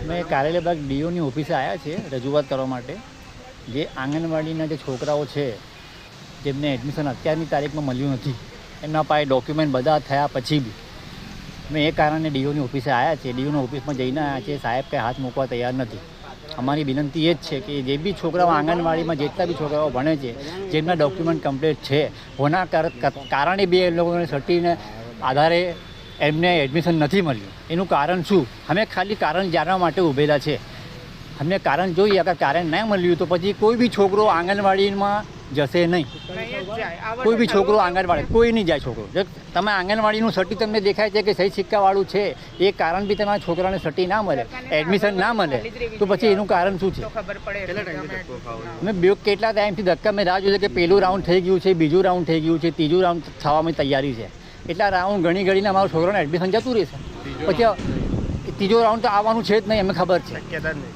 મેં કારેલીબાગ ડીઓની ઓફિસે આવ્યા છે રજૂઆત કરવા માટે. જે આંગણવાડીના જે છોકરાઓ છે જેમને એડમિશન અત્યારની તારીખમાં મળ્યું નથી, એમના પાસે ડોક્યુમેન્ટ બધા થયા પછી બી મેં એ કારણે ડીઓની ઓફિસે આવ્યા છે. ડીઓની ઓફિસમાં જઈને આવ્યા છે. સાહેબ કંઈ હાથ મૂકવા તૈયાર નથી. અમારી વિનંતી એ જ છે કે જે બી છોકરાઓ આંગણવાડીમાં જેટલા બી છોકરાઓ ભણે છે જેમના ડોક્યુમેન્ટ કમ્પ્લીટ છે, હોના કારણે બી એ લોકોને સર્ટીને આધારે એમને એડમિશન નથી મળ્યું. એનું કારણ શું? અમે ખાલી કારણ જાણવા માટે ઊભેલા છે. અમને કારણ જોઈએ. અગર કારણ ના મળ્યું તો પછી કોઈ બી છોકરો આંગણવાડીમાં જશે નહીં. કોઈ બી છોકરો આંગણવાડી કોઈ નહીં જાય છોકરો. જો તમે આંગણવાડીનું સર્ટી તમને દેખાય છે કે સહી સિક્કાવાળું છે, એ કારણ બી તમારા છોકરાને સર્ટી ના મળે, એડમિશન ના મળે, તો પછી એનું કારણ શું છે? અમે કેટલા ટાઈમથી ધક્કા મેં રાહ જોઈએ કે પહેલું રાઉન્ડ થઈ ગયું છે, બીજું રાઉન્ડ થઈ ગયું છે, ત્રીજું રાઉન્ડ થવાની તૈયારી છે. એટલા રાઉન્ડ ઘડીને અમારા છોકરાને એડમિશન જતું રહેશે. પછી ત્રીજો રાઉન્ડ તો આવવાનું છે જ નહીં, અમને ખબર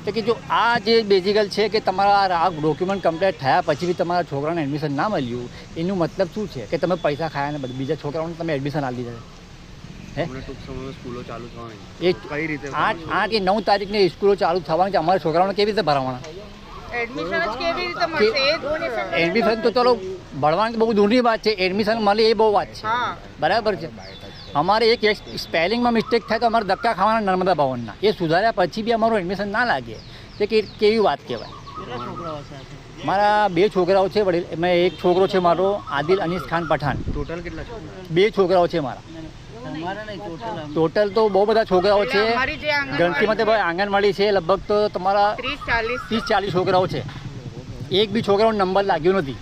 છે કે જો આ જે બેઝિકલ છે કે તમારા આ ડોક્યુમેન્ટ કમ્પ્લીટ થયા પછી બી તમારા છોકરાને એડમિશન ના મળ્યું, એનું મતલબ શું છે? કે તમે પૈસા ખાયા ને બીજા છોકરાઓને તમે એડમિશન આપી દીધા. હે, 8 કે 9 તારીખની સ્કૂલો ચાલુ થવાની છે. અમારા છોકરાઓને કેવી રીતે ભરાવાના? એડમિશન તો ચલો ભણવાની બહુ દૂરની વાત છે, એડમિશન મળે એ બહુ વાત છે, બરાબર છે. અમારે એક સ્પેલિંગમાં મિસ્ટેક થાય તો અમારે ધક્કા ખાવાના નર્મદા ભવનના, એ સુધાર્યા પછી બી અમારું એડમિશન ના લાગે તે કેવી વાત કહેવાય? મારા 2 છોકરાઓ છે વડીલ. એમાં એક છોકરો છે મારો આદિલ અનીસ ખાન પઠાણ. ટોટલ કેટલા છોકરા? 2 છોકરાઓ છે મારા. ટોટલ તો બહુ બધા છોકરાઓ છે. ગણતીમાં તો આંગણવાડી છે લગભગ તો તમારા 30-40 છોકરાઓ છે. એક બી છોકરાનો નંબર લાગ્યો નથી.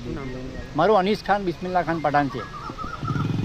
મારું અનીસ ખાન બિસ્મિલ્લા ખાન પઠાણ છે.